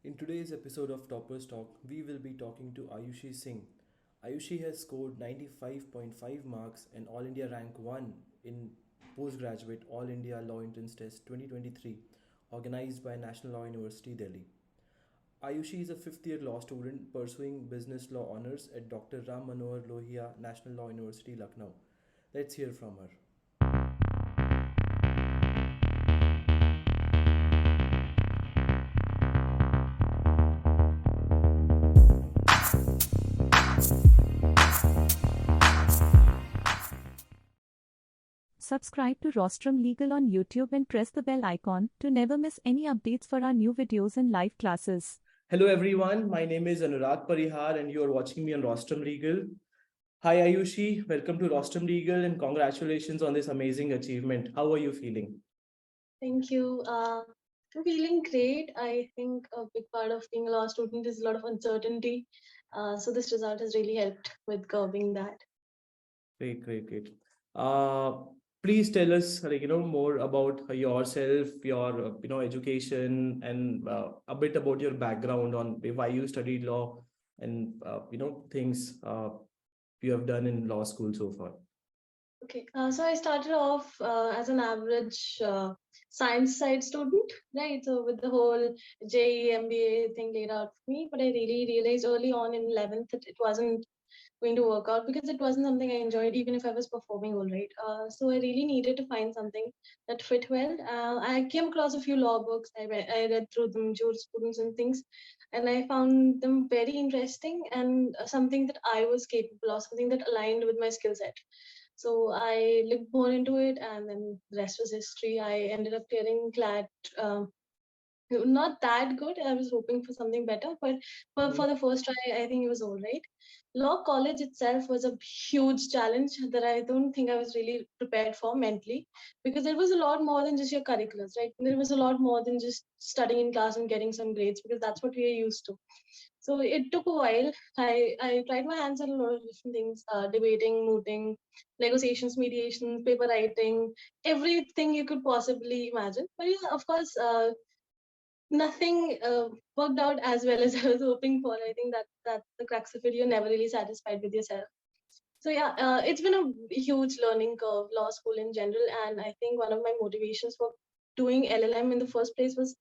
In today's episode of Toppers Talk, we will be talking to Ayushi Singh. Ayushi has scored 95.5 marks and All India Rank 1 in Postgraduate All India Law Entrance Test 2023, organized by National Law University, Delhi. Ayushi is a fifth year law student pursuing business law honors at Dr. Ram Manohar Lohia National Law University, Lucknow. Let's hear from her. Subscribe to Rostrum Legal on YouTube and press the bell icon to never miss any updates for our new videos and live classes. Hello everyone, my name is Anurag Parihar and you are watching me on Rostrum Legal. Hi Ayushi, welcome to Rostrum Legal and congratulations on this amazing achievement. How are you feeling? Thank you. I'm feeling great. I think a big part of being a law student is a lot of uncertainty. So this result has really helped with curbing that. Great. Uh, Please tell us, more about yourself, your, education, and a bit about your background on why you studied law and, things you have done in law school so far. Okay. So I started off as an average science side student, right? So with the whole JEE MBA thing laid out for me, but I really realized early on in 11th that it wasn't going to work out because it wasn't something I enjoyed, even if I was performing all right. So I really needed to find something that fit well. I came across a few law books. I read through them, jurisprudence and things, and I found them very interesting and something that I was capable of, something that aligned with my skill set. So I looked more into it, and then the rest was history. I ended up clearing CLAT. Not that good. I was hoping for something better, but for the first try, I think it was all right. Law college itself was a huge challenge that I don't think I was really prepared for mentally, because there was a lot more than just your curriculums, right? There was a lot more than just studying in class and getting some grades, because that's what we are used to. So it took a while. I tried my hands on a lot of different things, debating, mooting, negotiations, mediations, paper writing, everything you could possibly imagine. But yeah, of course, nothing worked out as well as I was hoping for. I think that's the crux of it. You're never really satisfied with yourself. So yeah, it's been a huge learning curve, law school in general, and I think one of my motivations for doing LLM in the first place was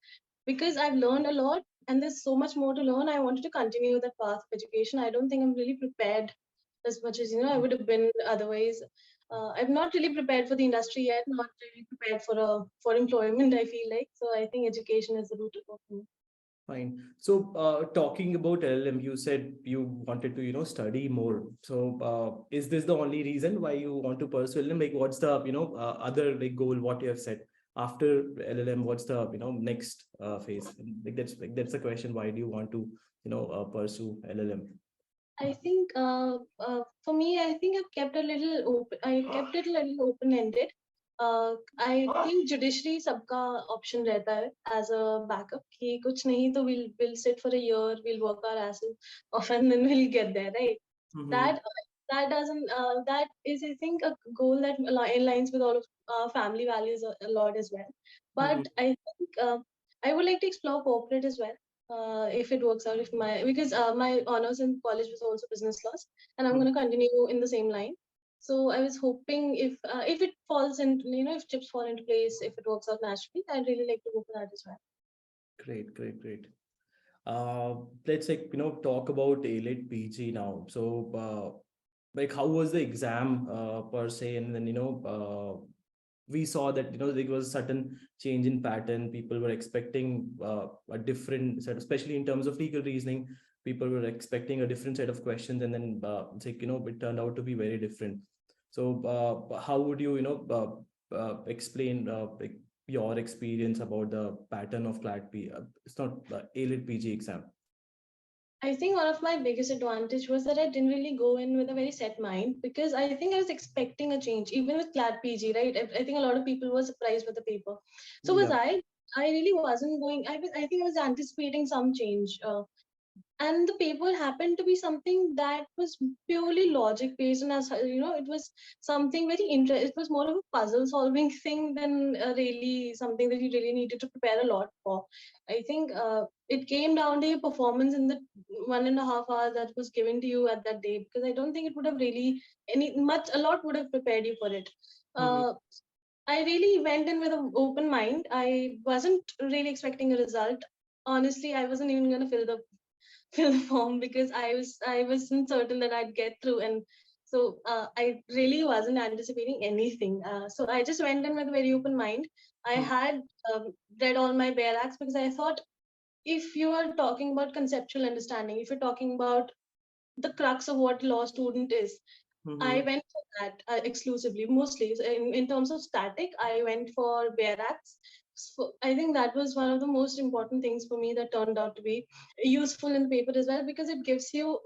because I've learned a lot, and there's so much more to learn. I wanted to continue that path of education. I don't think I'm really prepared as much as I would have been otherwise. I'm not really prepared for the industry yet. Not really prepared for employment. I feel like so. I think education is the route to go for me. Fine. So, talking about LLM, you said you wanted to, study more. So, is this the only reason why you want to pursue LLM? Like, what's the, other like goal? What you have said after LLM? What's the, next phase? Like that's the question. Why do you want to, pursue LLM? I think for me, I think I've kept a little open. I kept it a little open-ended. I think judiciary सबका option रहता है as a backup कि कुछ नहीं तो we'll sit for a year, we'll work our asses off and then we'll get there, right? That that is I think a goal that aligns with all of family values a lot as well. But I think I would like to explore corporate as well if it works out. If my because my honors in college was also business laws, and I'm going to continue in the same line. So I was hoping if it falls into if chips fall into place, if it works out naturally, I'd really like to go for that as well. Great. Let's talk about AILET PG now. So, like, how was the exam per se, and then we saw that there was a certain change in pattern. People were expecting a different set, especially in terms of legal reasoning. People were expecting a different set of questions, and then it's like it turned out to be very different. So, how would you explain like your experience about the pattern of CLAT P? It's not the AILET PG exam. I think one of my biggest advantage was that I didn't really go in with a very set mind, because I think I was expecting a change, even with CLAT PG, right? I think a lot of people were surprised with the paper. So was Yeah. I. I really wasn't going. I think I was anticipating some change. and the paper happened to be something that was purely logic based, and as it was something very interesting. It was more of a puzzle solving thing than really something that you really needed to prepare a lot for. I think it came down to your performance in the 1.5 hours that was given to you at that day, because I don't think it would have really a lot would have prepared you for it. Mm-hmm. uh, I really went in with an open mind. I wasn't really expecting a result. Honestly, I wasn't even gonna fill the form, because I wasn't certain that I'd get through, and so I really wasn't anticipating anything. So I just went in with a very open mind. I had read all my bare acts, because I thought, if you are talking about conceptual understanding, if you're talking about the crux of what law student is, I Mm-hmm. went for that exclusively, mostly. So in terms of static, I went for bare acts. So I think that was one of the most important things for me that turned out to be useful in the paper as well, because it gives you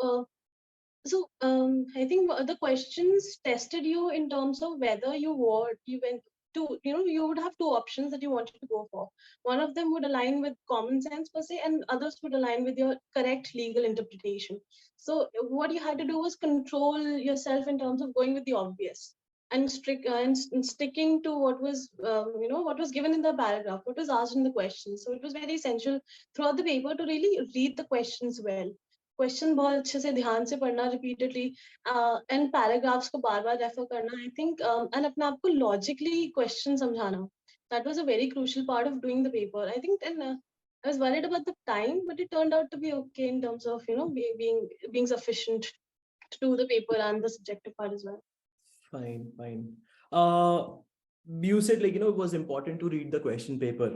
I think the questions tested you in terms of whether you went to, you would have two options that you wanted to go for. One of them would align with common sense per se, and others would align with your correct legal interpretation. So what you had to do was control yourself in terms of going with the obvious, and sticking to what was what was given in the paragraph, what was asked in the question. So it was very essential throughout the paper to really read the questions well, question बहुत अच्छे से ध्यान से पढ़ना repeatedly, and paragraphs को बार बार refer करना, I think, and अपने आप को लॉजिकली क्वेश्चन समझाना, that was a very crucial part of doing the paper, I think. And I was worried about the time, but it turned out to be okay in terms of being sufficient to do the paper and the subjective part as well. Fine, fine. Uh, you said, like, it was important to read the question paper.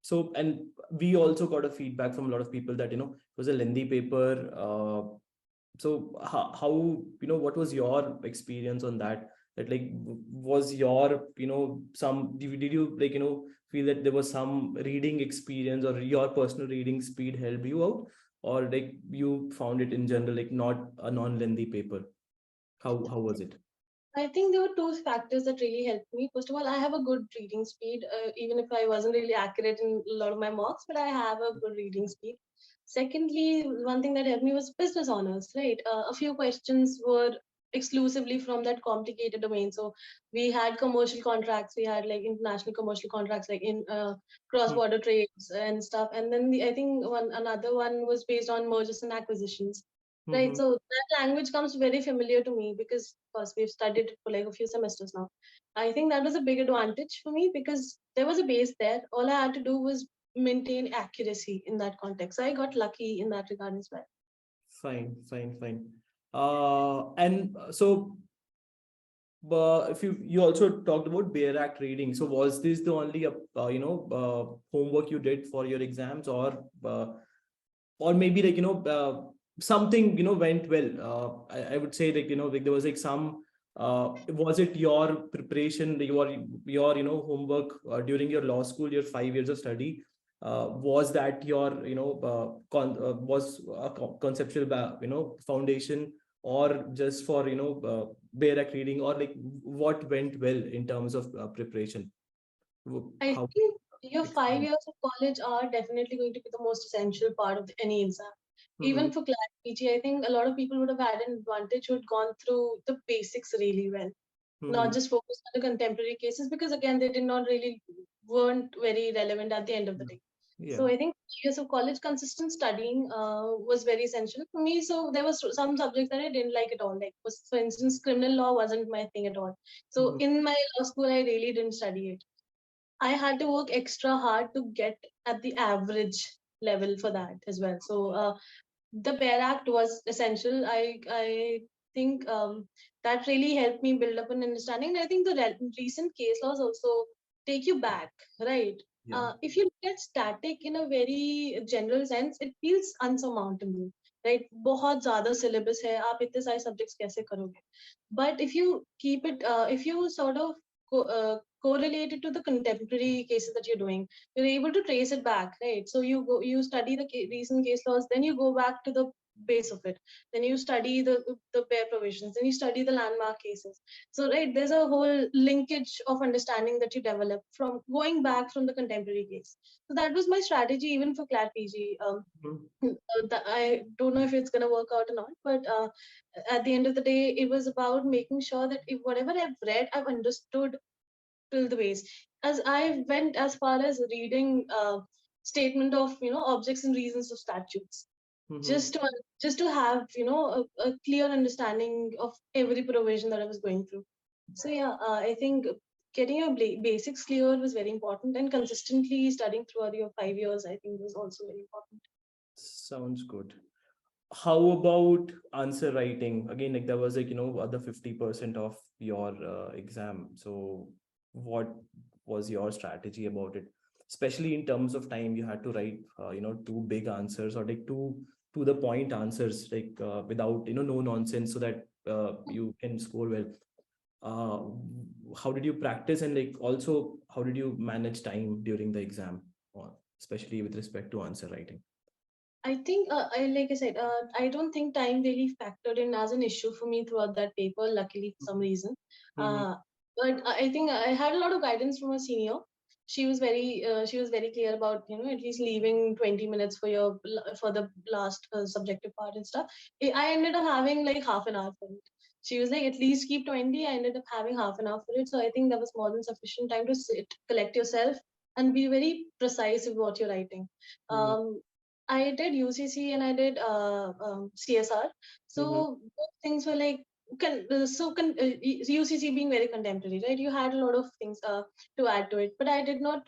So, and we also got a feedback from a lot of people that, it was a lengthy paper. So how, what was your experience on that? That, like, was your, did you, like, feel that there was some reading experience, or your personal reading speed helped you out? Or, like, you found it in general, like, not a non-lengthy paper? How was it? I think there were two factors that really helped me. First of all, I have a good reading speed, even if I wasn't really accurate in a lot of my marks, but I have a good reading speed. Secondly, one thing that helped me was business honors, right? A few questions were exclusively from that complicated domain. So we had commercial contracts, we had like international commercial contracts, like in cross-border trades and stuff. And then I think another one was based on mergers and acquisitions. Right, Mm-hmm. so that language comes very familiar to me, because first we've studied it for like a few semesters now. I think that was a big advantage for me, because there was a base there. All I had to do was maintain accuracy in that context. So I got lucky in that regard as well. Fine, fine, fine. And so, if you also talked about Bare Act reading. So was this the only homework you did for your exams, or maybe, like, something, went well? I would say, like, like, there was like some, was it your preparation, your homework during your law school, your 5 years of study? Was that your, was a conceptual foundation, or just for, Bare Act reading, or, like, what went well in terms of preparation? I How? think your 5 years of college are definitely going to be the most essential part of any exam. Mm-hmm. Even for CLAT PG, I think a lot of people would have had an advantage who had gone through the basics really well, Mm-hmm. not just focused on the contemporary cases, because again, they did not really weren't very relevant at the end of the day. Yeah. So I think years of college consistent studying was very essential for me. So there was some subjects that I didn't like at all. Like, for instance, criminal law wasn't my thing at all. So Mm-hmm. in my law school, I really didn't study it. I had to work extra hard to get at the average level for that as well. So the Bear Act was essential. I think that really helped me build up an understanding. And I think the recent case laws also take you back, right? Yeah. If you look at static in a very general sense, it feels unsurmountable, right? बहुत ज़्यादा syllabus है, आप इतने सारे subjects कैसे करोगे? But if you keep it, if you sort of correlate it to the contemporary cases that you're doing, you're able to trace it back, right? So you study the recent case laws, then you go back to the base of it. Then you study the pair provisions, then you study the landmark cases. So right, there's a whole linkage of understanding that you develop from going back from the contemporary case. So that was my strategy even for CLAT PG. I don't know if it's going to work out or not, but at the end of the day, it was about making sure that if whatever I've read, I've understood till the base. As I went as far as reading statement of objects and reasons of statutes, just to have a clear understanding of every provision that I was going through. So yeah, I think getting your basics clear was very important, and consistently studying throughout your 5 years, I think, was also very important. Sounds good. How about answer writing? Again, like there was like, other 50% of your exam. So what was your strategy about it? Especially in terms of time, you had to write, two big answers, or like two to the point answers, like without, no nonsense, so that you can score well. How did you practice, and like also how did you manage time during the exam, especially with respect to answer writing? I think, like I said, I don't think time really factored in as an issue for me throughout that paper, luckily for some reason. Mhm. But I think I had a lot of guidance from a senior. She was very clear about, at least leaving 20 minutes for for the last subjective part and stuff. I ended up having like half an hour for it. She was like, at least keep 20. I ended up having half an hour for it. So I think that was more than sufficient time to sit, collect yourself, and be very precise with what you're writing. Mhm. I did UCC and I did CSR. Mhm. So both things were like UCC being very contemporary, right? You had a lot of things to add to it, but I did not.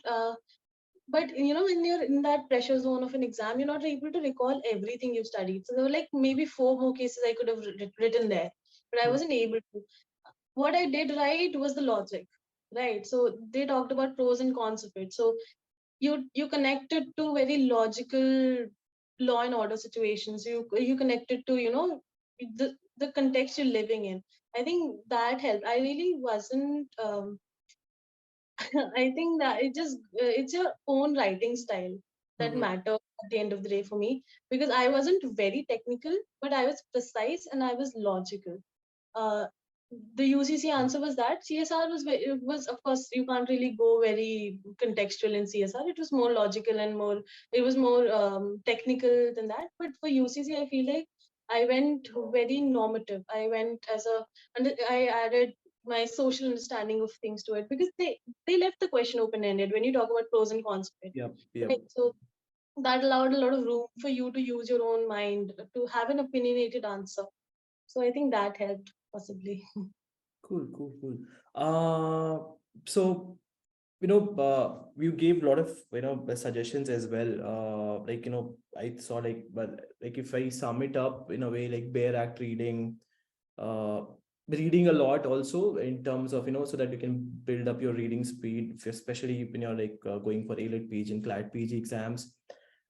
But when you're in that pressure zone of an exam, you're not able to recall everything you've studied. So there were like maybe 4 more cases I could have written there, but I Mhm. wasn't able to. What I did right was the logic, right? So they talked about pros and cons of it. So you connect it to very logical law and order situations. You connect it to the context you're living in. I think that helped. I really wasn't I think that it's your own writing style that Mhm. mattered at the end of the day for me, because I wasn't very technical, but I was precise and I was logical. uh, the UCC answer was that CSR was, of course, you can't really go very contextual in CSR. It was more logical and it was more technical than that. But for UCC, I feel like I went very normative. I went and I added my social understanding of things to it, because they left the question open ended when you talk about pros and cons of it. Yep. Yep. Right? So that allowed a lot of room for you to use your own mind to have an opinionated answer. So I think that helped possibly. Cool, cool, cool. So you gave a lot of suggestions as well. Like I saw, like, but like if I sum it up in a way, like bare act reading, uh, reading a lot also in terms of so that you can build up your reading speed, especially when you're like going for AILET PG and CLAT PG exams.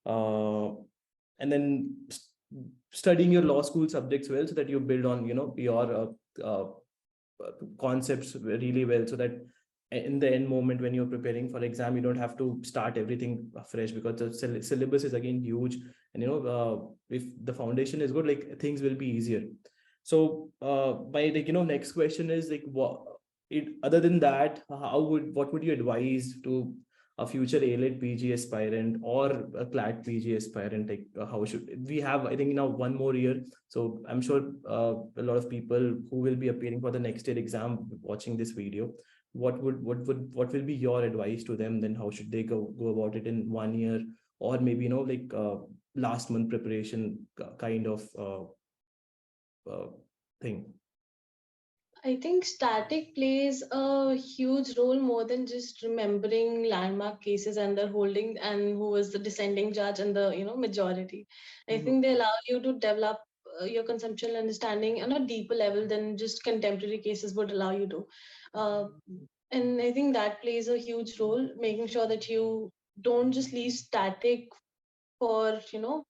Uh, and then studying your law school subjects well, so that you build on your concepts really well, so that in the end moment when you're preparing for exam, you don't have to start everything fresh, because the syllabus is again huge. And if the foundation is good, like things will be easier. So my like next question is like, what it other than that, what would you advise to a future AILET PG aspirant or a CLAT PG aspirant? Like how should we have, I think, one more year, so I'm sure a lot of people who will be appearing for the next year exam watching this video, what will be your advice to them? Then how should they go about it in 1 year, or maybe like last month preparation kind of uh, thing? I think static plays a huge role more than just remembering landmark cases and their holding and who was the dissenting judge and the majority. I Mhm. think they allow you to develop your conceptual understanding on a deeper level than just contemporary cases would allow you to. Uh, and I think that plays a huge role, making sure that you don't just leave static for uh,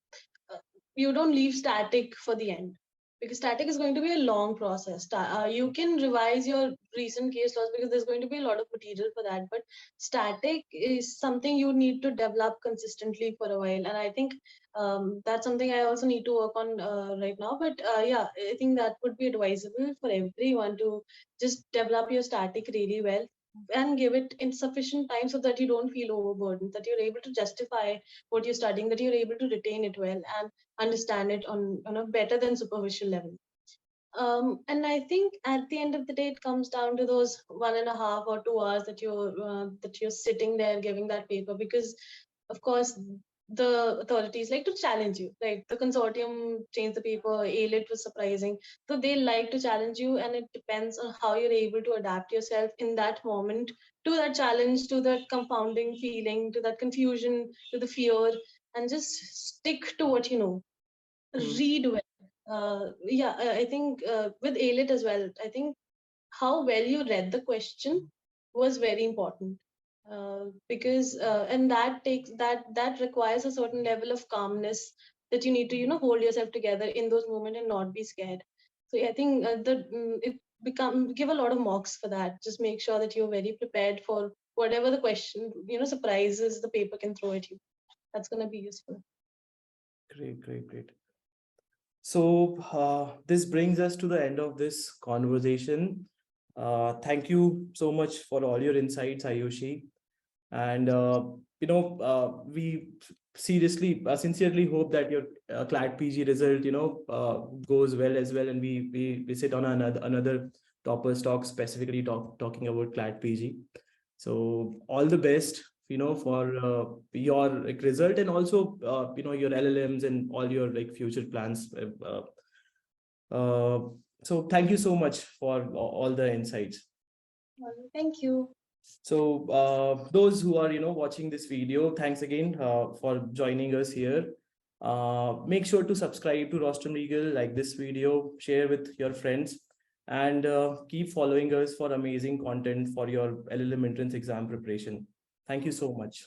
you don't leave static for the end. because static is going to be a long process. You can revise your recent case laws because there's going to be a lot of material for that, but static is something you need to develop consistently for a while, and I think that's something I also need to work on right now. But yeah, I think that would be advisable for everyone to just develop your static really well and give it in sufficient time so that you don't feel overburdened, that you're able to justify what you're studying, that you're able to retain it well and understand it on a better than superficial level. And I think at the end of the day, it comes down to those 1.5 or 2 hours that you're sitting there giving that paper, because of course the authorities like to challenge you, right? The consortium changed the paper, AILET was surprising, so they like to challenge you, and it depends on how you're able to adapt yourself in that moment to that challenge, to that confounding feeling, to that confusion, to the fear, and just stick to what you know. Read well. Yeah, I think with AILET as well, I think how well you read the question was very important, because and that requires a certain level of calmness, that you need to hold yourself together in those moments and not be scared. So yeah, I think it become give a lot of marks for that. Just make sure that you're very prepared for whatever the question surprises the paper can throw at you. That's going to be useful. Great, great, great. So this brings us to the end of this conversation. Thank you so much for all your insights, Ayushi. And we seriously, sincerely hope that your CLAT PG result, goes well as well, and we sit on another toppers talk specifically talking about CLAT PG. So all the best, for your like result, and also your LLMs and all your like future plans. So thank you so much for all the insights. Thank you. So those who are watching this video, thanks again for joining us here. Make sure to subscribe to RostrumLegal, like this video, share with your friends, and keep following us for amazing content for your LLM entrance exam preparation. Thank you so much.